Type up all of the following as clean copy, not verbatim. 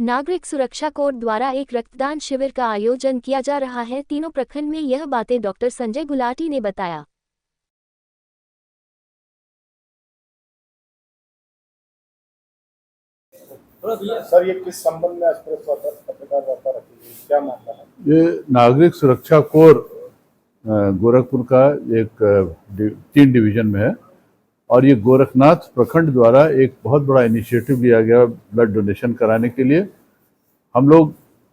नागरिक सुरक्षा कोर द्वारा एक रक्तदान शिविर का आयोजन किया जा रहा है। तीनों प्रखंड में यह बातें डॉक्टर संजय गुलाटी ने बताया। सर, ये किस संबंध में पत्रकार वार्ता रखी गई, क्या मामला है? ये नागरिक सुरक्षा कोर गोरखपुर का एक 3 डिवीजन में है और ये गोरखनाथ प्रखंड द्वारा एक बहुत बड़ा इनिशिएटिव लिया गया ब्लड डोनेशन कराने के लिए। हम लोग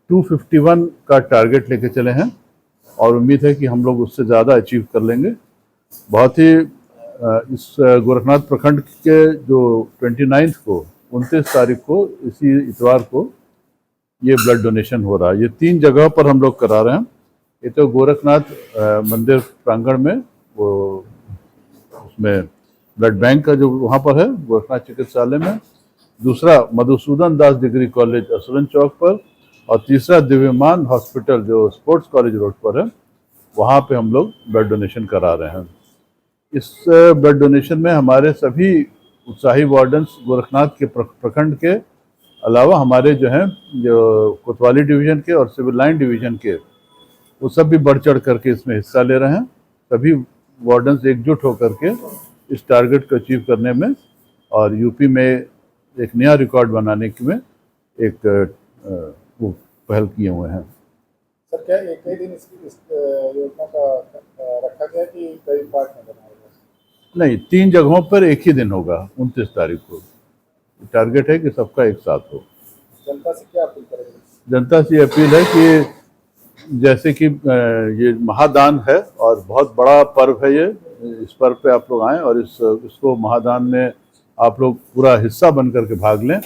251 का टारगेट लेके चले हैं और उम्मीद है कि हम लोग उससे ज़्यादा अचीव कर लेंगे। बहुत ही इस गोरखनाथ प्रखंड के जो 29 को 29 तारीख को इसी इतवार को ये ब्लड डोनेशन हो रहा है। ये 3 जगह पर हम लोग करा रहे हैं। एक तो गोरखनाथ मंदिर प्रांगण में, वो उसमें ब्लड बैंक का जो वहाँ पर है गोरखनाथ चिकित्सालय में, दूसरा मधुसूदन दास डिग्री कॉलेज असुरन चौक पर, और तीसरा दिव्यमान हॉस्पिटल जो स्पोर्ट्स कॉलेज रोड पर है, वहाँ पे हम लोग ब्लड डोनेशन करा रहे हैं। इस ब्लड डोनेशन में हमारे सभी उत्साही वार्डन्स गोरखनाथ के प्रखंड के अलावा हमारे जो हैं जो कोतवाली डिवीज़न के और सिविल लाइन डिवीज़न के, वो सब भी बढ़ चढ़ करके इसमें हिस्सा ले रहे हैं। सभी वार्डन्स एकजुट होकर के इस टारगेट को अचीव करने में और यूपी में एक नया रिकॉर्ड बनाने में एक वो पहल किए हुए हैं। सर, क्या एक ही दिन इस योजना का रखा गया कि कई पार्ट में बनाया गया? नहीं, 3 जगहों पर एक ही दिन होगा, 29 तारीख को। टारगेट है कि सबका एक साथ हो। जनता से क्या अपील करेंगे? जनता से अपील है कि जैसे कि ये महादान है और बहुत बड़ा पर्व है, ये इस पर्व पे आप लोग आएँ और इसको महादान में आप लोग पूरा हिस्सा बन करके भाग लें।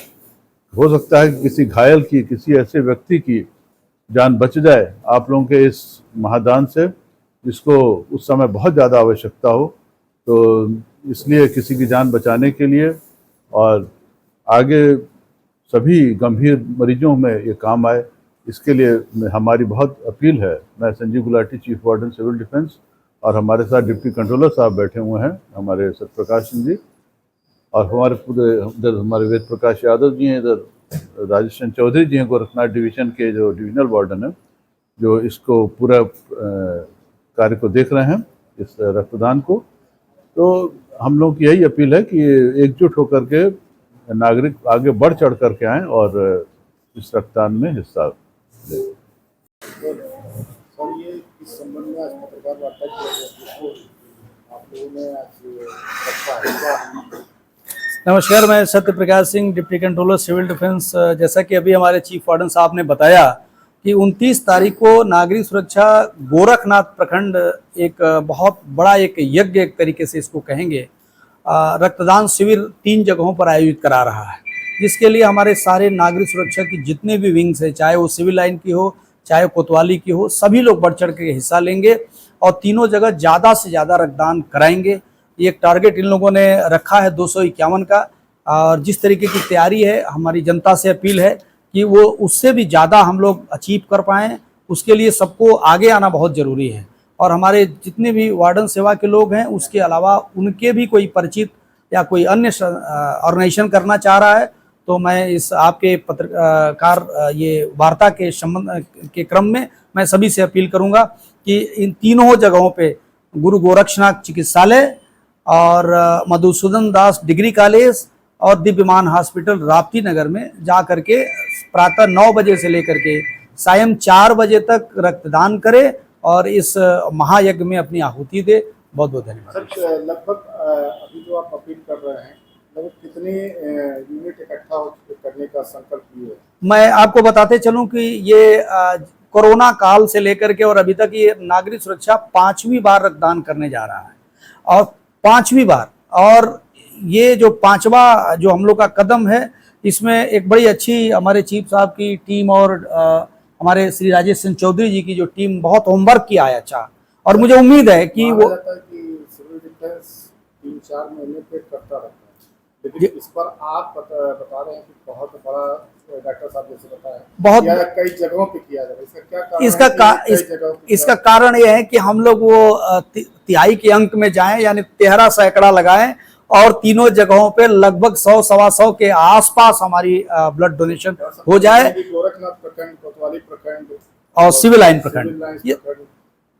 हो सकता है कि किसी घायल की, किसी ऐसे व्यक्ति की जान बच जाए आप लोगों के इस महादान से, जिसको उस समय बहुत ज़्यादा आवश्यकता हो। तो इसलिए किसी की जान बचाने के लिए और आगे सभी गंभीर मरीजों में ये काम आए, इसके लिए हमारी बहुत अपील है। मैं Sanjeev Gulati, chief warden civil defence, और हमारे साथ डिप्टी कंट्रोलर साहब बैठे हुए हैं, हमारे सत्यप्रकाश सिंह जी, और हमारे पूरे इधर हमारे वेद प्रकाश यादव जी हैं, इधर राजेश चौधरी जी हैं गोरखनाथ डिवीज़न के जो डिविजनल वार्डन हैं, जो इसको पूरा कार्य को देख रहे हैं, इस रक्तदान को। तो हम लोग की यही अपील है कि एकजुट होकर के नागरिक आगे बढ़ चढ़ करके आएँ और इस रक्तदान में हिस्सा लें। सर, ये किस संबंध में आज पत्रकार वार्ता की आप लोगों ने आज रखा है? नमस्कार, मैं Satyaprakash Singh, deputy controller civil defence. जैसा कि अभी हमारे चीफ वार्डन साहब ने बताया कि 29 तारीख को नागरिक सुरक्षा गोरखनाथ प्रखंड एक बहुत बड़ा एक यज्ञ, एक तरीके से इसको कहेंगे, रक्तदान शिविर 3 जगहों पर आयोजित करा रहा है, जिसके लिए हमारे सारे नागरिक सुरक्षा की जितने भी विंग्स है, चाहे वो सिविल लाइन की हो, चाहे कोतवाली की हो, सभी लोग बढ़ चढ़ के हिस्सा लेंगे और तीनों जगह ज़्यादा से ज़्यादा रक्तदान कराएंगे। ये एक टारगेट इन लोगों ने रखा है 251 का, और जिस तरीके की तैयारी है, हमारी जनता से अपील है कि वो उससे भी ज़्यादा हम लोग अचीव कर पाएँ। उसके लिए सबको आगे आना बहुत ज़रूरी है और हमारे जितने भी वार्डन सेवा के लोग हैं, उसके अलावा उनके भी कोई परिचित या कोई अन्य ऑर्गेनाइजेशन करना चाह रहा है, तो मैं इस आपके पत्रकार ये वार्ता के संबंध के क्रम में मैं सभी से अपील करूंगा कि इन तीनों जगहों पे गुरु गोरक्षनाथ चिकित्सालय और मधुसूदन दास डिग्री कॉलेज और दिव्यमान हॉस्पिटल राप्ती नगर में जा करके प्रातः 9 बजे से लेकर के सायं 4 बजे तक रक्तदान करे और इस महायज्ञ में अपनी आहुति दे। बहुत बहुत धन्यवाद। सर, लगभग अभी जो आप अपील कर रहे हैं, लगभग कितने यूनिट इकट्ठा करने का संकल्प लिए? मैं आपको बताते चलूं कि ये कोरोना काल से लेकर के और अभी तक ये नागरिक सुरक्षा 5वीं बार रक्तदान करने जा रहा है और 5वीं बार, और ये जो 5वां जो हम लोग का कदम है, इसमें एक बड़ी अच्छी हमारे चीफ साहब की टीम और हमारे श्री राजेश सिंह चौधरी जी की जो टीम बहुत होमवर्क किया है अच्छा, और मुझे उम्मीद है कि वो सिविल डिफेंस 3-4 महीने पे करता रहता है, लेकिन इस पर आप बता रहे हैं कि बहुत बड़ा, डॉक्टर साहब जैसे बताया, बहुत कई जगहों पे किया जा रहा है। इसका क्या कारण है? इसका कारण ये है कि हम लोग वो तिहाई के अंक में जाएं, यानी 13 सैकड़ा लगाएं और तीनों जगहों पे लगभग 100-125 के आसपास हमारी ब्लड डोनेशन हो जाए। गोरखनाथ प्रखंड, कोतवाली प्रखंड और सिविल लाइन सिविल प्रखंड लाइंस ये प्रखंड,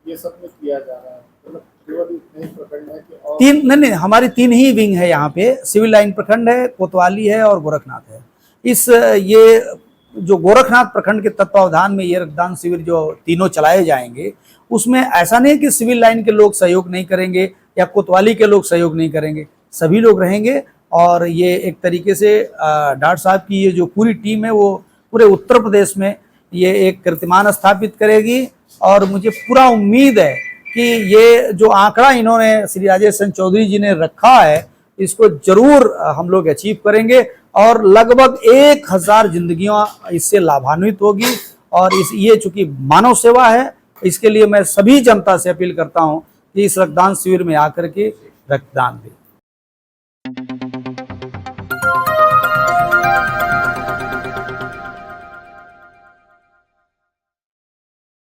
ये सब में किया जा रहा है। मतलब केवल इतने ही प्रखंड है कि और तीन नहीं, हमारी 3 ही विंग है यहाँ पे, सिविल लाइन प्रखंड है, कोतवाली है और गोरखनाथ है। इस ये जो गोरखनाथ प्रखंड के तत्वावधान में ये रक्तदान शिविर जो तीनों चलाए जाएंगे, उसमें ऐसा नहीं कि सिविल लाइन के लोग सहयोग नहीं करेंगे या कोतवाली के लोग सहयोग नहीं करेंगे, सभी लोग रहेंगे। और ये एक तरीके से डॉक्टर साहब की ये जो पूरी टीम है वो पूरे उत्तर प्रदेश में ये एक कीर्तिमान स्थापित करेगी। और मुझे पूरा उम्मीद है कि ये जो आंकड़ा इन्होंने श्री राजेश चौधरी जी ने रखा है, इसको जरूर हम लोग अचीव करेंगे और लगभग 1000 जिंदगियां इससे लाभान्वित होगी। और ये चूंकि मानव सेवा है, इसके लिए मैं सभी जनता से अपील करता हूं कि इस रक्तदान शिविर में आकर के रक्तदान दें।